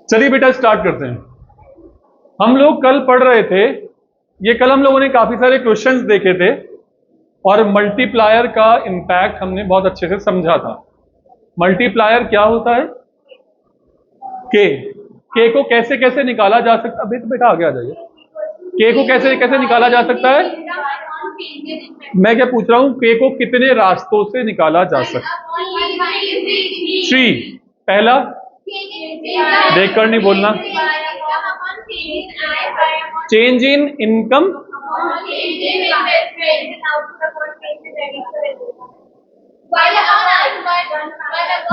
चलिए बेटा स्टार्ट करते हैं। हम लोग कल पढ़ रहे थे, ये कल हम लोगों ने काफी सारे क्वेश्चंस देखे थे और मल्टीप्लायर का इंपैक्ट हमने बहुत अच्छे से समझा था। मल्टीप्लायर क्या होता है? के को कैसे कैसे निकाला जा सकता, अभी तो बेटा आगे आ जाइए। के को कैसे कैसे निकाला जा सकता है? मैं क्या पूछ रहा हूं, के को कितने रास्तों से निकाला जा सकता है? 3। पहला, देखकर नहीं बोलना, चेंज इन इनकम,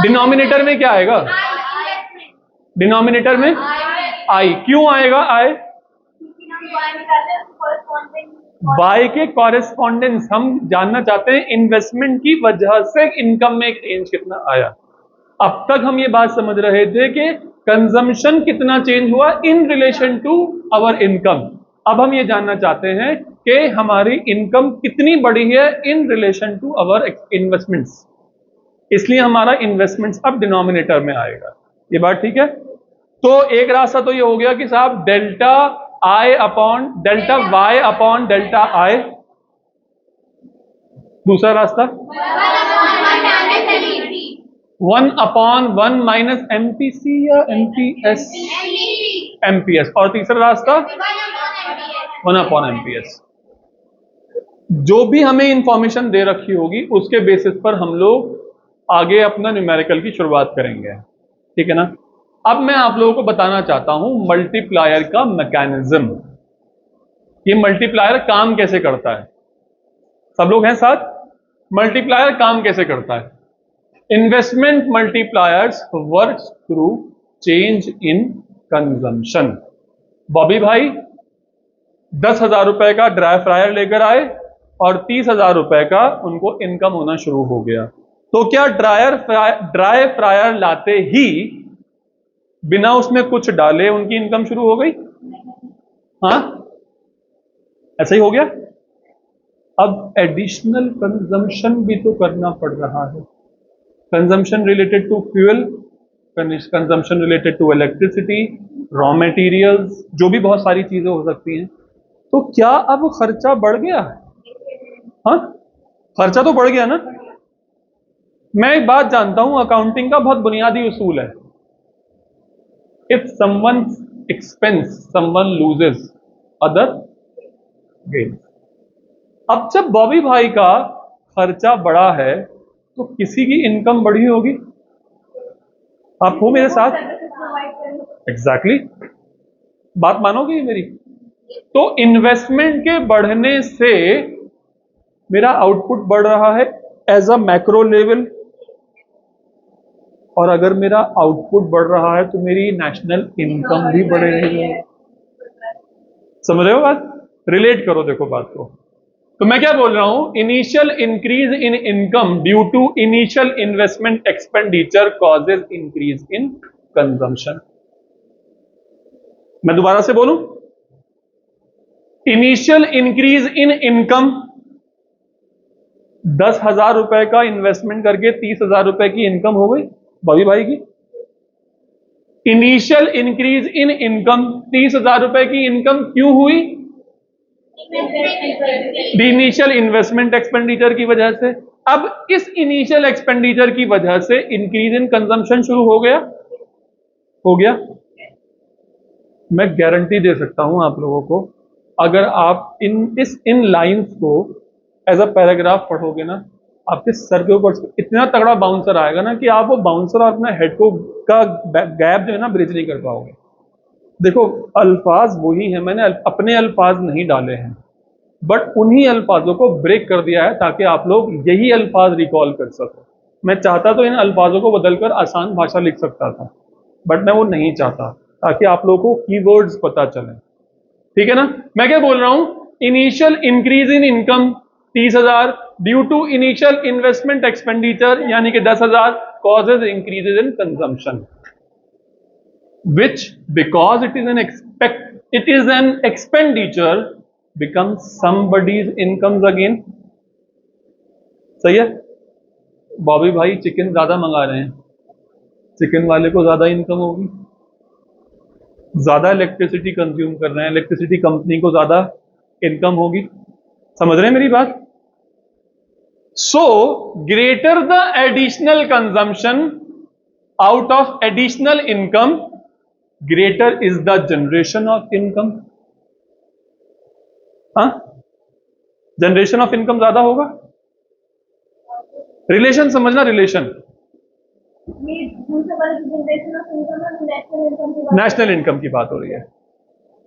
डिनोमिनेटर में क्या आएगा? डिनोमिनेटर में आई। क्यों आएगा आई? बाय के कॉरेस्पॉन्डेंस हम जानना चाहते हैं इन्वेस्टमेंट की वजह से इनकम में चेंज कितना आया। अब तक हम ये बात समझ रहे थे कि कंजम्पशन कितना चेंज हुआ in relation to our income. अब हम ये जानना चाहते हैं कि हमारी इनकम कितनी बढ़ी है in relation to our investments, इसलिए हमारा इन्वेस्टमेंट्स अब डिनोमिनेटर में आएगा। ये बात ठीक है? तो एक रास्ता तो ये हो गया कि साहब delta I upon delta Y upon delta I. दूसरा रास्ता 1/1 माइनस एमपीसी या एमपीएस, एमपीएस। और तीसरा रास्ता 1/एमपीएस। जो भी हमें इंफॉर्मेशन दे रखी होगी उसके बेसिस पर हम लोग आगे अपना न्यूमेरिकल की शुरुआत करेंगे, ठीक है ना? अब मैं आप लोगों को बताना चाहता हूं मल्टीप्लायर का मैकेनिज्म। ये मल्टीप्लायर काम कैसे करता है? सब लोग हैं साथ? मल्टीप्लायर काम कैसे करता है? Investment multipliers works through change in consumption. Bobby भाई 10,000 रुपए का ड्राई फ्रायर लेकर आए और 30,000 रुपए का उनको इनकम होना शुरू हो गया। तो क्या ड्राई फ्रायर लाते ही बिना उसमें कुछ डाले उनकी इनकम शुरू हो गई? हाँ, ऐसा ही हो गया। अब एडिशनल कंजम्पशन भी तो करना पड़ रहा है। Consumption related to fuel, consumption related to electricity, raw materials, जो भी बहुत सारी चीजें हो सकती हैं। तो क्या अब खर्चा बढ़ गया है? हाँ, खर्चा तो बढ़ गया ना। मैं एक बात जानता हूं, अकाउंटिंग का बहुत बुनियादी उसूल है, if someone's expense someone loses, other gains। अब जब बॉबी भाई का खर्चा बढ़ा है तो किसी की इनकम बढ़ी होगी। आप हो मेरे साथ? एग्जैक्टली बात मानोगे मेरी? तो इन्वेस्टमेंट के बढ़ने से मेरा आउटपुट बढ़ रहा है एज अ मैक्रो लेवल, और अगर मेरा आउटपुट बढ़ रहा है तो मेरी नेशनल इनकम भी बढ़ रही है। समझ रहे हो बात? रिलेट करो, देखो बात को। तो मैं क्या बोल रहा हूं, initial increase in income due to initial investment expenditure causes increase in consumption. मैं दोबारा से बोलूं, इनिशियल इंक्रीज इन इनकम, 10,000 रुपए का इन्वेस्टमेंट करके 30,000 रुपए की इनकम हो गई बॉबी भाई की। इनिशियल इंक्रीज इन इनकम, 30,000 रुपए की इनकम क्यों हुई? इनिशियल इन्वेस्टमेंट एक्सपेंडिचर की वजह से। अब इस इनिशियल एक्सपेंडिचर की वजह से इंक्रीज इन कंजम्पशन शुरू हो गया, हो गया। मैं गारंटी दे सकता हूं आप लोगों को, अगर आप इन लाइंस को एज अ पैराग्राफ पढ़ोगे ना, आपके सर के ऊपर इतना तगड़ा बाउंसर आएगा ना कि आप वो बाउंसर और अपना हेड को का गैप जो है ना ब्रिज नहीं कर पाओगे। देखो अल्फाज वही है, मैंने अपने अल्फाज नहीं डाले हैं, बट उन्हीं अल्फाजों को ब्रेक कर दिया है ताकि आप लोग यही अल्फाज रिकॉल कर सको। मैं चाहता तो इन अल्फाजों को बदलकर आसान भाषा लिख सकता था, बट मैं वो नहीं चाहता, ताकि आप लोगों को कीवर्ड्स पता चले, ठीक है ना? मैं क्या बोल रहा हूं, initial increase in income 30,000 due to initial investment expenditure यानी कि 10,000 causes increases in consumption, which because it is an expenditure becomes somebody's incomes again। सही है? बॉबी भाई चिकन ज्यादा मंगा रहे हैं, चिकन वाले को ज्यादा इनकम होगी, ज्यादा इलेक्ट्रिसिटी कंज्यूम कर रहे हैं, इलेक्ट्रिसिटी कंपनी को ज्यादा इनकम होगी। समझ रहे हैं मेरी बात? So greater the additional consumption out of additional income, greater is the generation of income. हाँ, जनरेशन ऑफ इनकम ज्यादा होगा। रिलेशन समझना, रिलेशन नेशनल इनकम की बात हो रही है।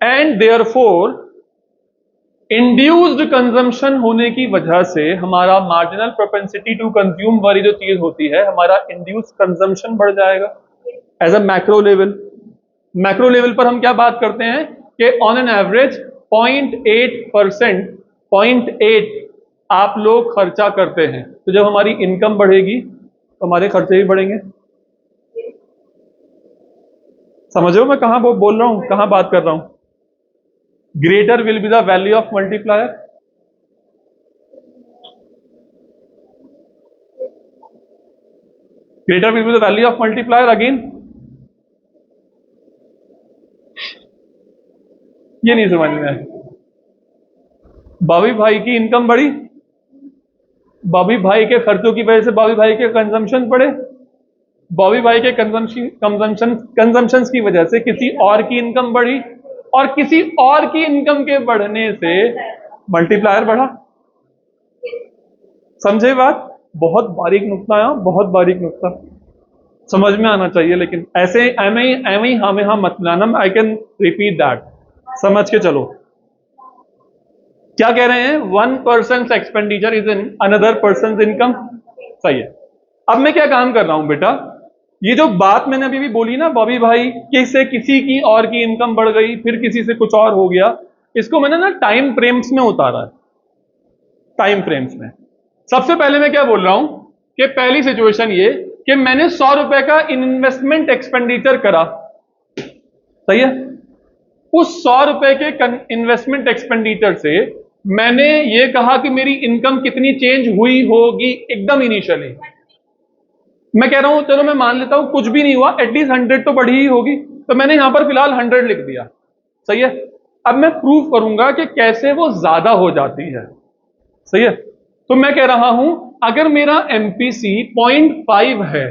एंड देयरफॉर इंड्यूस्ड कंजम्पशन होने की वजह से हमारा मार्जिनल प्रोपेंसिटी टू कंज्यूम वाली जो चीज होती है, हमारा इंड्यूस्ड कंजम्पशन बढ़ जाएगा as a macro level. Macro level पर हम क्या बात करते हैं कि ऑन एन एवरेज 0.8%, 0.8 आप लोग खर्चा करते हैं। तो जब हमारी इनकम बढ़ेगी तो हमारे खर्चे भी बढ़ेंगे। समझ रहे हो मैं कहां बोल रहा हूं, कहां बात कर रहा हूं? Greater will be the value of multiplier. Greater will be the value of multiplier. Again ये नहीं समझ में आया। बॉबी भाई की इनकम बढ़ी, बॉबी भाई के खर्चों की वजह से बॉबी भाई के कंजम्पशन बढ़े, बॉबी भाई के कंजम्पशन की वजह से किसी और की इनकम बढ़ी, और किसी और की इनकम के बढ़ने से मल्टीप्लायर बढ़ा। समझे बात? बहुत बारीक नुक्ता है, बहुत बारीक नुक्ता, समझ में आना चाहिए। लेकिन ऐसे एम ही हाँ में हाँ मत मिलाना। आई कैन रिपीट दैट, समझ के चलो। क्या कह रहे हैं? 1 person expenditure is in another person income. सही है। अब मैं क्या काम कर रहा हूं बेटा, ये जो बात मैंने अभी भी बोली ना, बॉबी भाई कि से किसी की और की इनकम बढ़ गई, फिर किसी से कुछ और हो गया, इसको मैंने ना टाइम फ्रेम्स में उतारा है। टाइम फ्रेम्स में सबसे पहले मैं क्या बोल रहा हूं कि पहली सिचुएशन ये कि मैंने 100 रुपए का इन्वेस्टमेंट एक्सपेंडिचर करा। सही है। उस 100 रुपए के इन्वेस्टमेंट एक्सपेंडिचर से मैंने ये कहा कि मेरी इनकम कितनी चेंज हुई होगी एकदम इनिशियली। मैं कह रहा हूं चलो मैं मान लेता हूं कुछ भी नहीं हुआ, एटलीस्ट 100 तो बढ़ी ही होगी, तो मैंने यहां पर फिलहाल 100 लिख दिया। सही है। अब मैं प्रूव करूंगा कि कैसे वो ज्यादा हो जाती है। सही है। तो मैं कह रहा हूं अगर मेरा एमपीसी 0.5 है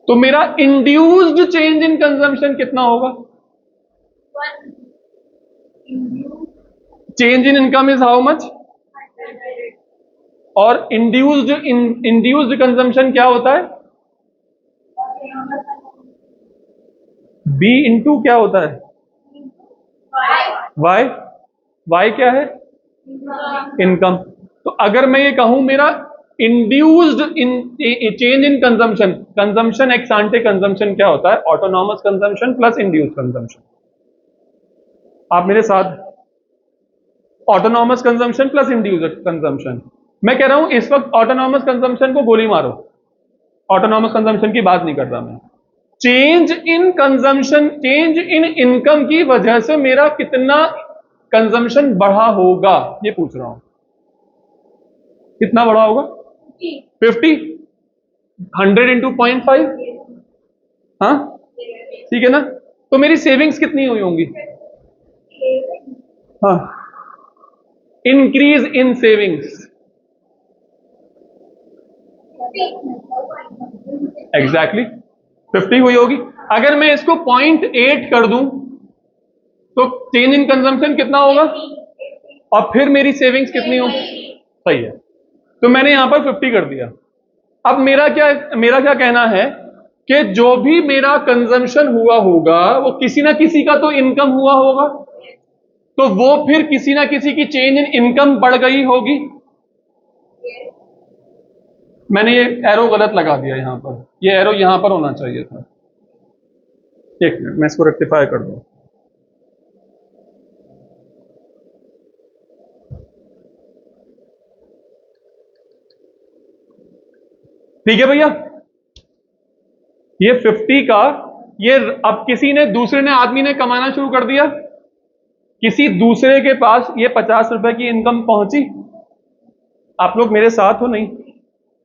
तो मेरा इंड्यूस्ड चेंज इन कंजम्पशन कितना होगा? Change in income is how much? और इंड्यूस्ड कंजम्पशन क्या होता है? बी इंटू क्या होता है? वाई। वाई क्या है? इनकम। तो अगर मैं ये कहूं मेरा induced change in consumption, consumption ex ante consumption क्या होता है? Autonomous consumption plus induced consumption. आप मेरे साथ? Autonomous consumption plus induced consumption. मैं कह रहा हूं इस वक्त ऑटोनॉमस कंजम्पशन को गोली मारो, ऑटोनॉमस कंजम्पशन की बात नहीं कर रहा मैं। Change in consumption, change in income की वजह से मेरा कितना कंजम्पशन बढ़ा होगा ये पूछ रहा हूं। कितना बढ़ा होगा? 50। 100 इंटू 0.5। हाँ ठीक है ना। तो मेरी सेविंग्स कितनी हुई होंगी? हाँ, इंक्रीज इन सेविंग्स। एग्जैक्टली 50 हुई होगी। अगर मैं इसको 0.8 कर दूं तो चेंज इन कंजम्पशन कितना होगा? और फिर मेरी सेविंग्स कितनी होगी? सही है। तो मैंने यहां पर 50 कर दिया। अब मेरा क्या कहना है कि जो भी मेरा कंजम्पशन हुआ होगा वो किसी ना किसी का तो इनकम हुआ होगा, तो वो फिर किसी ना किसी की चेंज इन इनकम बढ़ गई होगी। मैंने ये एरो गलत लगा दिया यहां पर, ये एरो यहां पर होना चाहिए था। एक मिनट मैं इसको रेक्टिफाई कर दूं। ठीक है भैया। ये 50 का, ये अब किसी ने दूसरे ने आदमी ने कमाना शुरू कर दिया, किसी दूसरे के पास ये 50 रुपए की इनकम पहुंची। आप लोग मेरे साथ हो? नहीं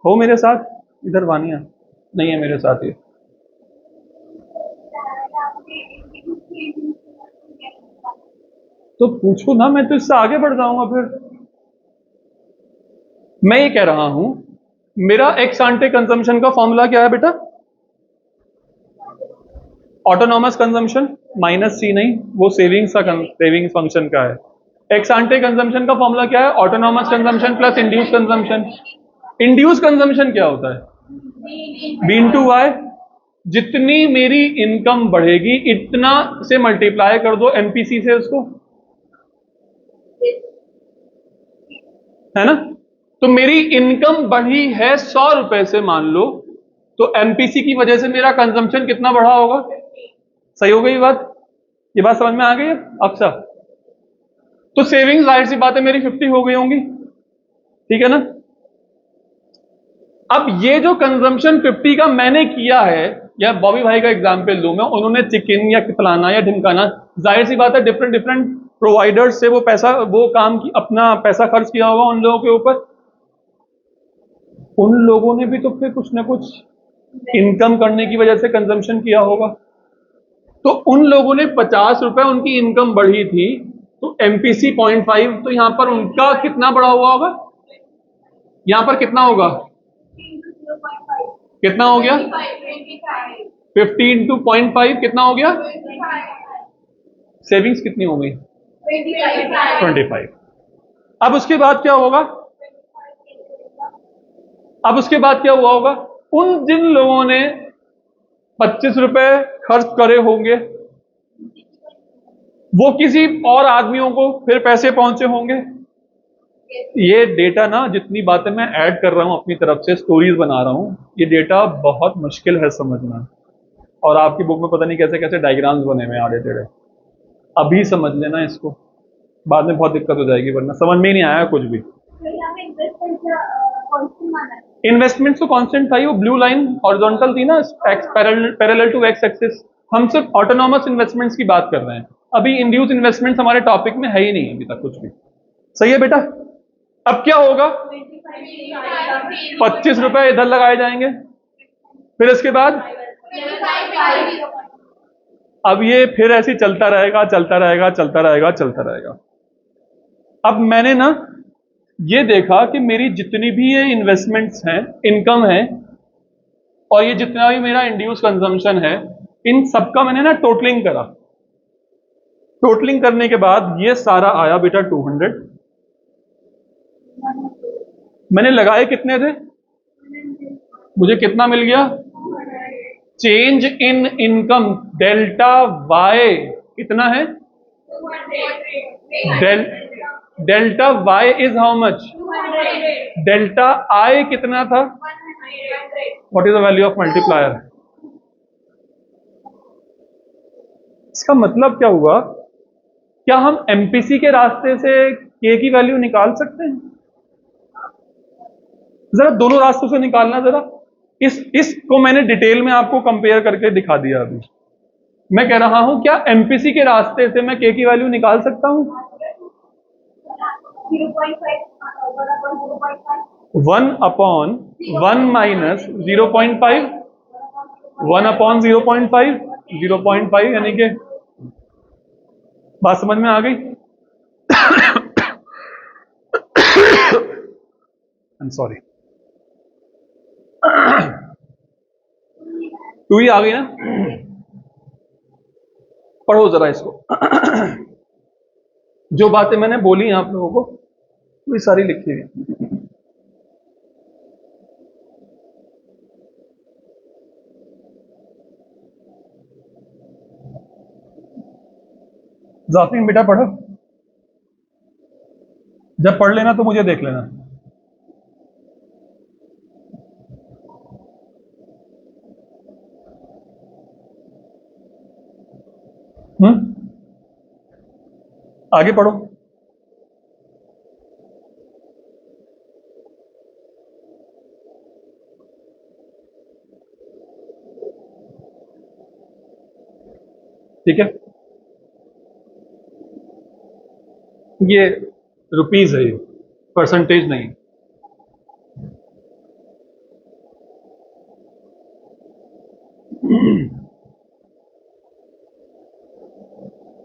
हो मेरे साथ? इधर वानिया नहीं है मेरे साथ ये। तो पूछो ना, मैं तो इससे आगे बढ़ जाऊंगा फिर। मैं ये कह रहा हूं, मेरा एक्स आंटे कंजम्पशन का फॉर्मूला क्या है बेटा? ऑटोनॉमस कंजम्पशन माइनस सी, नहीं वो सेविंग्स का सेविंग्स फंक्शन का है। एक्स आंटे कंजम्पशन का फॉर्मूला क्या है? Autonomous consumption plus induce consumption. Induce consumption क्या होता है? B into Y. जितनी मेरी इनकम बढ़ेगी इतना से मल्टीप्लाई कर दो एमपीसी से उसको, है ना? तो मेरी इनकम बढ़ी है 100 रुपए से मान लो, तो एमपीसी की वजह से मेरा कंजम्पशन कितना बढ़ा होगा? सही हो गई बात? ये बात समझ में आ गई है? अच्छा, तो सेविंग्स जाहिर सी बात है मेरी 50 हो गई होंगी, ठीक है ना? अब ये जो कंजम्पशन 50 का मैंने किया है, या बॉबी भाई का एग्जाम्पल लूं मैं, उन्होंने चिकन या फलाना या ढिमकाना, जाहिर सी बात है डिफरेंट डिफरेंट प्रोवाइडर्स से वो पैसा, वो काम की अपना पैसा खर्च किया होगा उन लोगों के ऊपर। उन लोगों ने भी तो फिर कुछ ना कुछ इनकम करने की वजह से कंजम्पशन किया होगा। तो उन लोगों ने 50 रुपए उनकी इनकम बढ़ी थी, तो एमपीसी 0.5, तो यहां पर उनका कितना बढ़ा हुआ होगा? यहां पर कितना होगा? कितना हो गया? 50 इंटू 0.5 कितना हो गया? सेविंग्स कितनी हो गई? 25। अब उसके बाद क्या होगा? अब उसके बाद क्या हुआ होगा? उन जिन लोगों ने 25 रुपए खर्च करे होंगे, वो किसी और आदमियों को फिर पैसे पहुंचे होंगे। ये डेटा ना, जितनी बातें मैं ऐड कर रहा हूं अपनी तरफ से, स्टोरीज बना रहा हूं, ये डेटा बहुत मुश्किल है समझना। और आपकी बुक में पता नहीं कैसे कैसे डायग्राम्स बने हुए हैं आड़े टेढ़े। अभी समझ लेना इसको, बाद में बहुत दिक्कत हो जाएगी, वरना समझ में ही नहीं आया कुछ भी। इन्वेस्टमेंट तो कांस्टेंट था ही, वो ब्लू लाइन हॉरिजॉन्टल थी ना, पैरेलल टू एक्स एक्सिस। हम सिर्फ ऑटोनॉमस इन्वेस्टमेंट्स की बात कर रहे हैं, अभी इंड्यूस इन्वेस्टमेंट्स हमारे टॉपिक में है ही नहीं अभी तक कुछ भी। सही है बेटा? अब क्या होगा? 25 रुपए इधर लगाए जाएंगे, फिर इसके बाद अब ये फिर ऐसे ही चलता रहेगा, चलता रहेगा, चलता रहेगा, चलता रहेगा। अब मैंने ना ये देखा कि मेरी जितनी भी ये इन्वेस्टमेंट्स हैं, इनकम है, और ये जितना भी मेरा इंड्यूस कंजम्पशन है, इन सबका मैंने ना टोटलिंग करा। टोटलिंग करने के बाद ये सारा आया बेटा 200। मैंने लगाए कितने थे? मुझे कितना मिल गया? Change in income delta Y कितना है? Delta Y is how much? Delta I कितना था? What is the value of multiplier? इसका मतलब क्या हुआ? क्या हम एमपीसी के रास्ते से के की वैल्यू निकाल सकते हैं? जरा दोनों रास्तों से निकालना जरा। इसको मैंने डिटेल में आपको कंपेयर करके दिखा दिया। अभी मैं कह रहा हूं, क्या एमपीसी के रास्ते से मैं के की वैल्यू निकाल सकता हूं? 1/1 माइनस 0.5, 1/0.5, 0.5, यानी कि बात समझ में आ गई? आई एम सॉरी, 2 ही आ गई ना? पढ़ो जरा इसको। जो बातें मैंने बोली आप लोगों को, वो सारी लिखी हुई। जाफरीन बेटा पढ़ो, जब पढ़ लेना तो मुझे देख लेना। आगे पढ़ो। ठीक है, ये रुपीज है, ये परसेंटेज नहीं।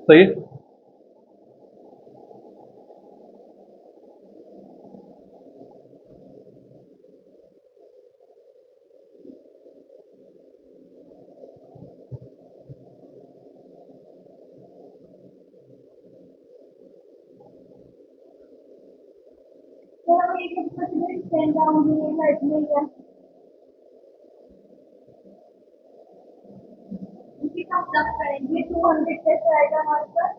सही है। करेंगे 200 कैसे आएगा हमारे पास?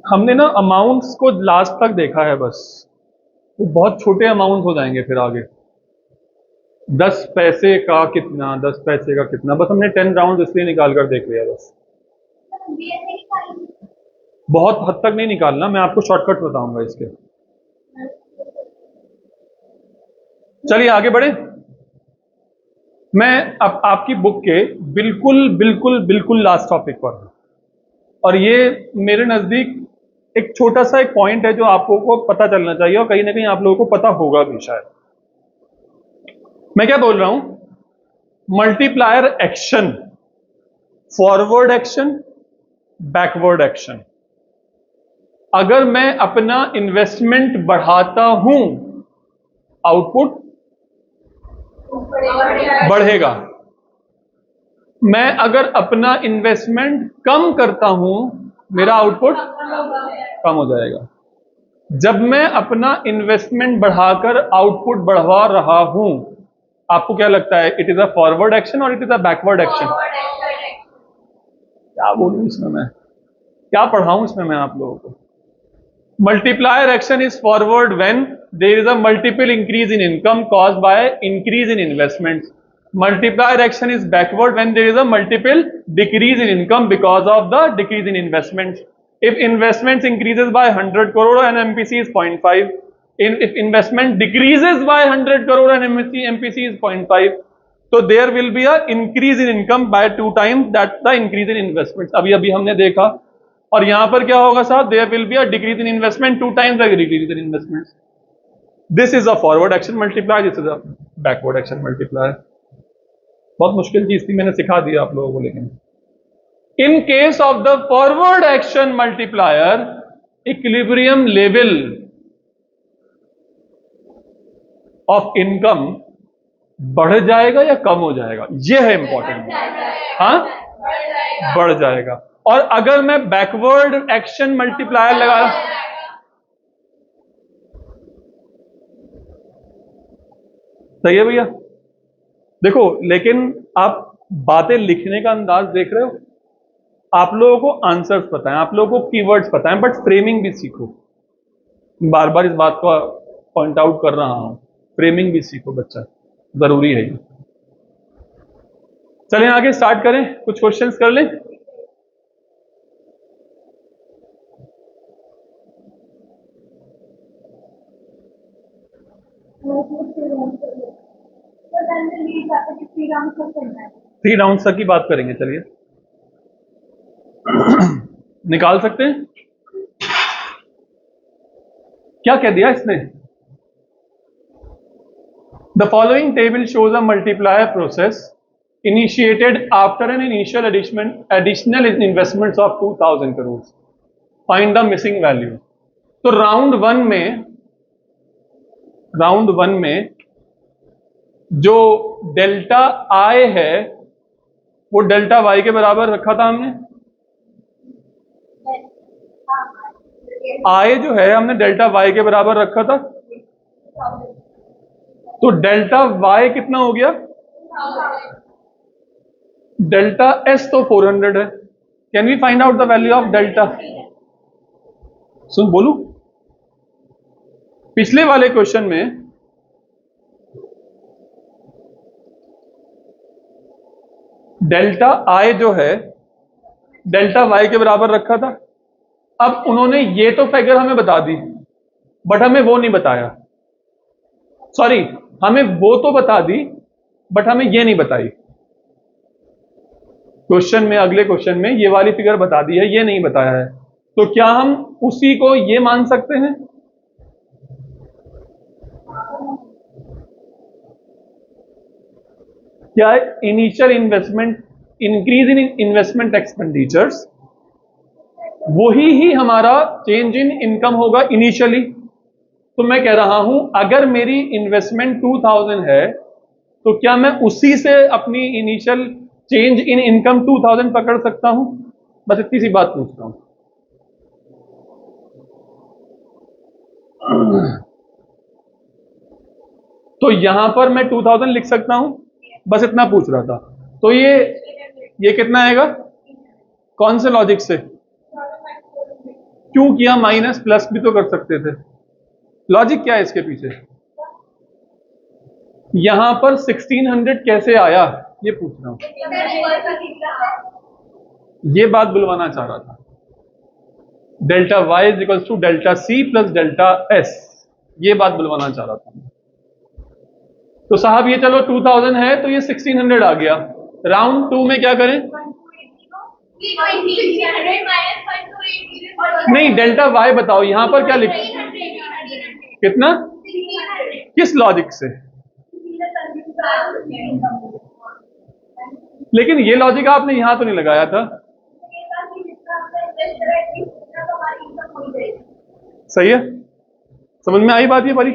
हमने ना अमाउंट्स को लास्ट तक देखा है बस, वो बहुत छोटे अमाउंट हो जाएंगे फिर आगे। 10 पैसे का कितना, 10 पैसे का कितना, बस हमने 10 राउंड इसलिए निकाल कर देख लिया बस। ये नहीं खाएंगे। बहुत हद तक नहीं निकालना, मैं आपको शॉर्टकट बताऊंगा इसके। चलिए आगे बढ़े। मैं अब आपकी बुक के बिल्कुल बिल्कुल बिल्कुल लास्ट टॉपिक पर हूं, और ये मेरे नजदीक एक छोटा सा एक पॉइंट है जो आप लोगों को पता चलना चाहिए, और कहीं ना कहीं आप लोगों को पता होगा भी शायद। मैं क्या बोल रहा हूं? Multiplier action, forward action, backward action. अगर मैं अपना इन्वेस्टमेंट बढ़ाता हूं, आउटपुट बढ़ेगा। मैं अगर अपना इन्वेस्टमेंट कम करता हूं, मेरा आउटपुट कम हो जाएगा। जब मैं अपना इन्वेस्टमेंट बढ़ाकर आउटपुट बढ़वा रहा हूं, आपको क्या लगता है, it is a forward action और it is a backward action? क्या बोलूं इसमें मैं, क्या पढ़ाऊं इसमें मैं आप लोगों को? Multiplier action is forward when there is a multiple increase in income caused by increase in investments. Multiplier action is backward when there is a multiple decrease in income because of the decrease in investments. If investments increases by 100 crore and MPC is 0.5, if investment decreases by 100 crore and MPC is 0.5, so there will be a increase in income by 2 times that the increase in investments. अभी अभी हमने देखा। और यहां पर क्या होगा साहब, there will be a decrease in investment 2 times the decrease in investment. This is a forward action multiplier, this is a backward action multiplier. बहुत मुश्किल चीज थी, मैंने सिखा दिया आप लोगों को। लेकिन in case of the forward action multiplier, equilibrium level of income बढ़ जाएगा या कम हो जाएगा, यह है इंपॉर्टेंट। हाँ, बढ़ जाएगा। और अगर मैं बैकवर्ड एक्शन मल्टीप्लायर लगा, सही है भैया? देखो, लेकिन आप बातें लिखने का अंदाज देख रहे हो, आप लोगों को आंसर्स पता है, आप लोगों को कीवर्ड्स पता है, बट फ्रेमिंग भी सीखो। बार बार इस बात को पॉइंट आउट कर रहा हूं, फ्रेमिंग भी सीखो बच्चा, जरूरी है ये। चलें आगे स्टार्ट करें, कुछ क्वेश्चंस कर लें। थ्री राउंड तक की बात करेंगे, चलिए। निकाल सकते हैं? क्या कह दिया इसने? The following table shows a multiplier process initiated after an initial additional investments of 2000 crores. Find the missing value. तो राउंड वन में जो डेल्टा आई है वो डेल्टा वाई के बराबर रखा था हमने। आई जो है हमने डेल्टा वाई के बराबर रखा था, तो डेल्टा वाई कितना हो गया? डेल्टा एस तो 400 है। Can we find out the value of delta? सुन बोलू, पिछले वाले क्वेश्चन में डेल्टा आई जो है डेल्टा वाई के बराबर रखा था। अब उन्होंने ये तो फिगर हमें बता दी, बट हमें वो नहीं बताया। सॉरी, हमें वो तो बता दी, बट हमें ये नहीं बताई। क्वेश्चन में, अगले क्वेश्चन में ये वाली फिगर बता दी है, ये नहीं बताया है। तो क्या हम उसी को ये मान सकते हैं? क्या initial investment, increase in investment expenditures, वही ही हमारा चेंज इन इनकम होगा इनिशियली। तो मैं कह रहा हूं अगर मेरी इन्वेस्टमेंट 2000 है तो क्या मैं उसी से अपनी इनिशियल चेंज इन इनकम 2000 पकड़ सकता हूं? बस इतनी सी बात पूछ रहा हूं। तो यहां पर मैं 2000 लिख सकता हूं, बस इतना पूछ रहा था। तो ये कितना आएगा? कौन से लॉजिक से? क्यों किया माइनस? प्लस भी तो कर सकते थे। लॉजिक क्या है इसके पीछे? यहां पर 1600 कैसे आया ये पूछ रहा हूं। ये बात बुलवाना चाह रहा था। Delta Y is equal to delta C plus delta S, ये बात बुलवाना चाह रहा था। तो साहब ये चलो 2000 है तो ये 1600 आ गया। राउंड 2 में क्या करें? नहीं, डेल्टा वाई बताओ यहां पर क्या लिख, कितना, किस लॉजिक से? लेकिन ये लॉजिक आपने यहां तो नहीं लगाया था। सही है, समझ में आई बात ये वाली?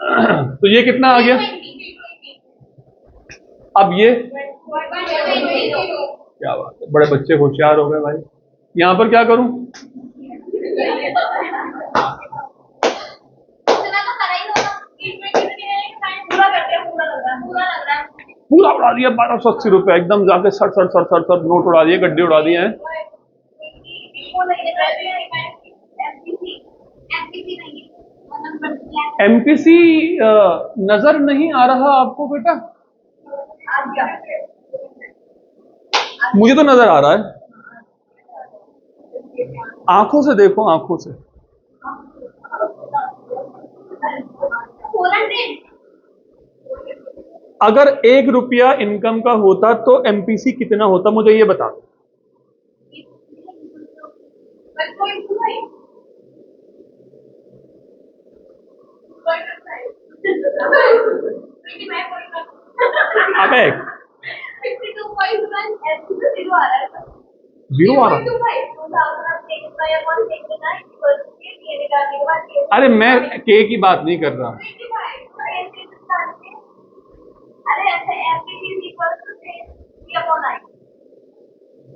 तो ये कितना आ गया? अब ये क्या बात है, बड़े बच्चे होशियार हो गए भाई। यहां पर क्या करूं? पूरा उड़ा दिया 1280 रुपए, एकदम जाके sir sir sir sir sir note उड़ा दिए, गड्ढे उड़ा दिए हैं। एमपीसी नजर नहीं आ रहा आपको बेटा? मुझे तो नजर आ रहा है, आंखों से देखो, आंखों से। अगर 1 रुपया इनकम का होता तो एमपीसी कितना होता, मुझे ये बता दो। अबे 0 आ रहा? अरे मैं के की बात नहीं कर रहा।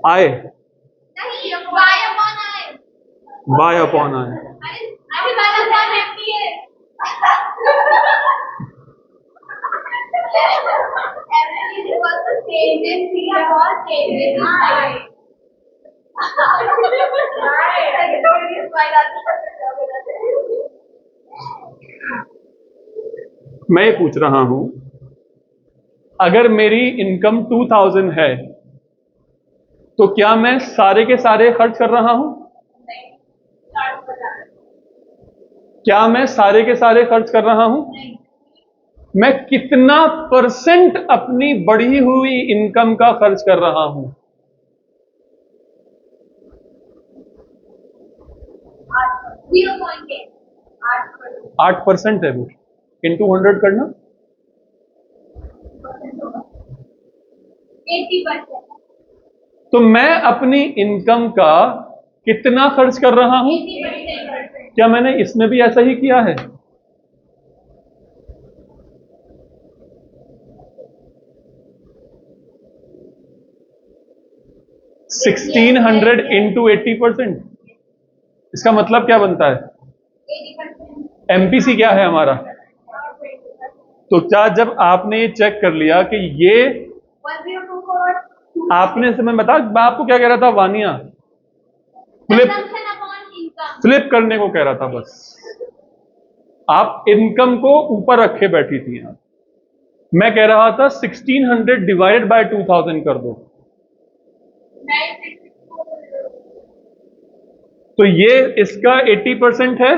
आए बाय अपॉन आए। मैं पूछ रहा हूं अगर मेरी इनकम 2000 है तो क्या मैं सारे के सारे खर्च कर रहा हूं? क्या मैं सारे के सारे खर्च कर रहा हूं? मैं कितना परसेंट अपनी बढ़ी हुई इनकम का खर्च कर रहा हूं? 8% है वो, इंटू 100 करना 80%। तो मैं अपनी इनकम का कितना खर्च कर रहा हूं? क्या मैंने इसमें भी ऐसा ही किया है? $1600 इंटू 80%, इसका मतलब क्या बनता है? एमपीसी क्या है हमारा? तो क्या जब आपने ये चेक कर लिया कि ये आपने से, मैं आपको क्या कह रहा था वानिया, फ्लिप करने को कह रहा था, बस आप इनकम को ऊपर रखे बैठी थी आप। मैं कह रहा था 1600 डिवाइडेड बाय 2000 कर दो। तो ये इसका 80% है।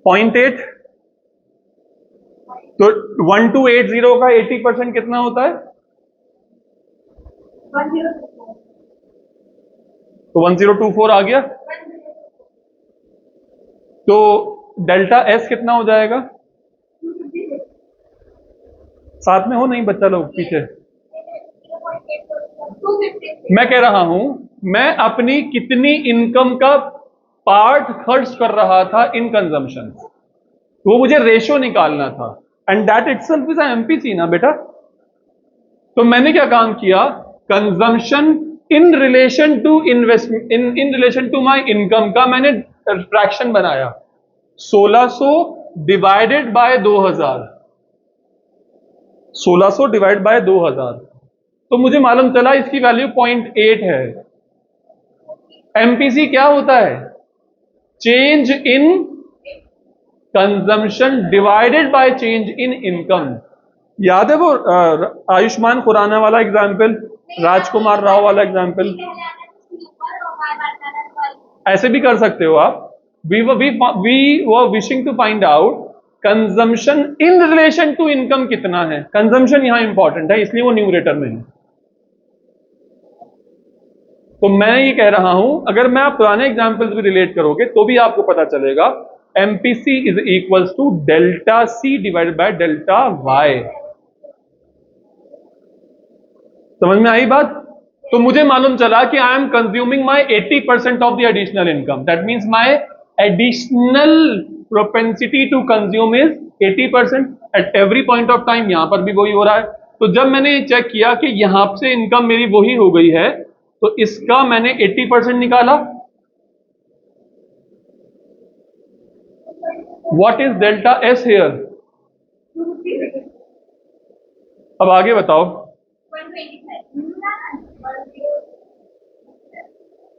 .8। तो 1280 का 80% कितना होता है? 1024 तो 1024 आ गया। तो डेल्टा एस कितना हो जाएगा? साथ में हो नहीं बच्चा लोग पीछे? मैं कह रहा हूं मैं अपनी कितनी इनकम का पार्ट खर्च कर रहा था इन कंजम्पशन, वो मुझे रेशो निकालना था, and that itself is MPC ना बेटा। तो मैंने क्या काम किया, consumption in relation to investment, in relation to my income का मैंने फ्रैक्शन बनाया। 1600 डिवाइडेड बाय 2000, 1600 डिवाइड बाय 2000, तो मुझे मालूम चला इसकी वैल्यू 0.8 है। एमपीसी क्या होता है? Change in consumption divided by change in income. याद है वो आयुष्मान खुराना वाला एग्जाम्पल, राजकुमार राव वाला एग्जाम्पल? ऐसे भी कर सकते हो आप। we were wishing to find out consumption in relation to income कितना है। कंजम्पशन यहां इंपॉर्टेंट है इसलिए वो न्यूमरेटर में है। तो मैं ये कह रहा हूं अगर मैं आप पुराने एग्जाम्पल्स भी रिलेट करोगे तो भी आपको पता चलेगा MPC is equals to delta C divided by delta Y. समझ में आई बात? तो मुझे मालूम चला कि I am consuming my 80% of the additional income, that means my additional propensity to consume is 80% at every point of time. यहां पर भी वही हो रहा है। तो जब मैंने चेक किया कि यहां से इनकम मेरी वही हो गई है तो इसका मैंने 80% निकाला। What is delta S here? अब आगे बताओ।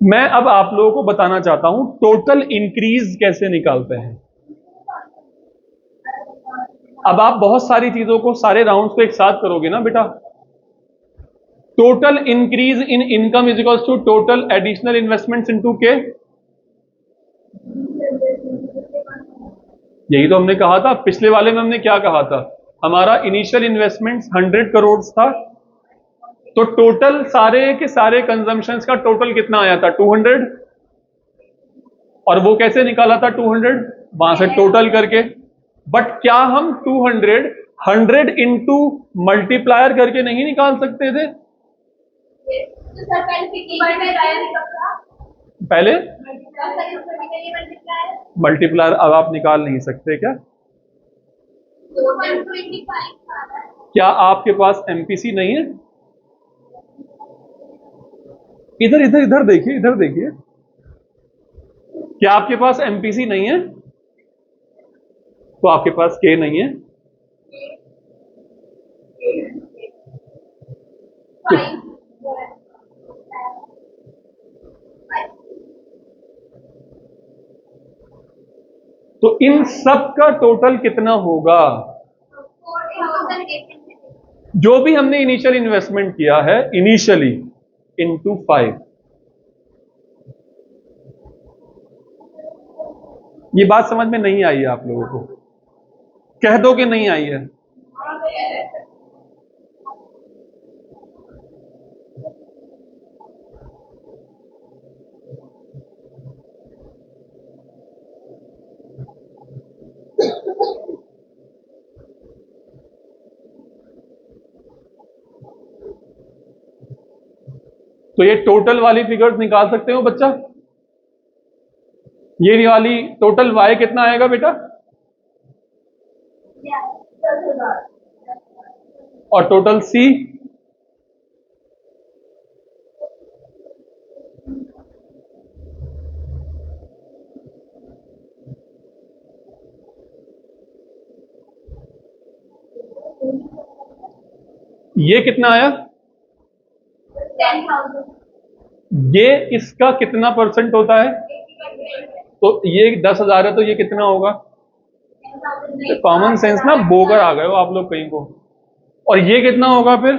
मैं अब आप लोगों को बताना चाहता हूं टोटल इंक्रीज कैसे निकालते हैं। अब आप बहुत सारी चीजों को, सारे राउंड्स को एक साथ करोगे ना बेटा। Total increase in income is equals to total additional investments into के। यही तो हमने कहा था पिछले वाले में। हमने क्या कहा था? हमारा इनिशियल इन्वेस्टमेंट्स 100 करोड़ था, तो टोटल सारे के सारे कंजम्पशंस का टोटल कितना आया था? 200। और वो कैसे निकाला था 200? वहां से टोटल करके। बट क्या हम 200 100 इंटू मल्टीप्लायर करके नहीं निकाल सकते थे? पहले मल्टीप्लायर अब आप निकाल नहीं सकते क्या? क्या आपके पास एमपीसी नहीं है? इधर इधर इधर देखिए, इधर देखिए। क्या आपके पास एमपीसी नहीं है? तो आपके पास के नहीं है। तो इन सब का टोटल कितना होगा? जो भी हमने इनिशियल इन्वेस्टमेंट किया है इनिशियली इनटू 5। ये बात समझ में नहीं आई है आप लोगों को? कह दो कि नहीं आई है। तो ये टोटल वाली फिगर्स निकाल सकते हो बच्चा? ये वाली टोटल वाई कितना आएगा बेटा? और टोटल सी? ये कितना आया? 10,000। ये इसका कितना परसेंट होता है? तो ये 10,000 है तो ये कितना होगा? कॉमन सेंस ना, बोगर आ गए हो आप लोग कहीं को। और ये कितना होगा फिर?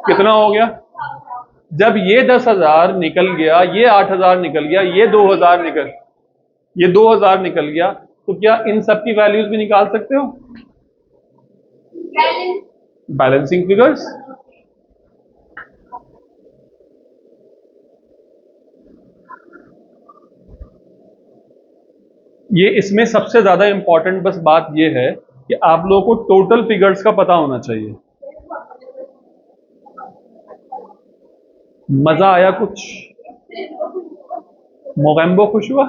कितना हो गया? जब ये 10,000 निकल गया, ये 8,000 निकल गया, ये 2,000 निकल गया, तो क्या इन सब की वैल्यूज भी निकाल सकते हो? Balancing figures. ये इसमें सबसे ज्यादा इंपॉर्टेंट बस बात ये है कि आप लोगों को टोटल फिगर्स का पता होना चाहिए। मजा आया कुछ? मोगेम्बो खुश हुआ?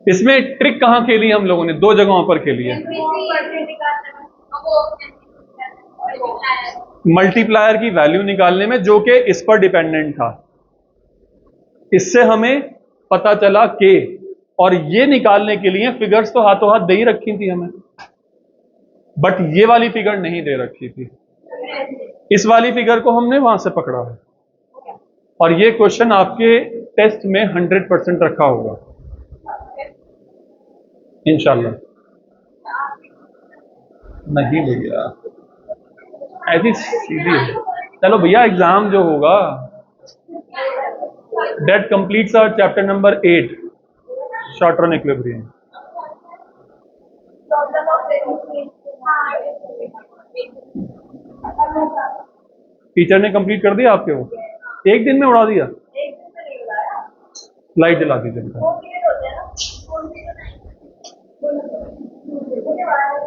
इसमें ट्रिक कहाँ खेली हम लोगों ने? दो जगहों पर खेली है। मल्टीप्लायर की वैल्यू निकालने में, जो कि इस पर डिपेंडेंट था। इससे हमें पता चला कि, और ये निकालने के लिए फिगर्स तो हाथों हाथ दे ही रखी थी हमें, बट ये वाली फिगर नहीं दे रखी थी। इस वाली फिगर को हमने वहां से पकड़ा है, और ये क्वेश्चन आपके टेस्ट में 100% रखा होगा इंशाल्लाह। नहीं भैया, ऐसी सीधी है। चलो भैया, एग्जाम जो होगा, that completes our chapter number 8, short run equilibrium. Teacher ने कंप्लीट कर दिया आपके? वो एक दिन में उड़ा दिया। लाइट जला दीजिए।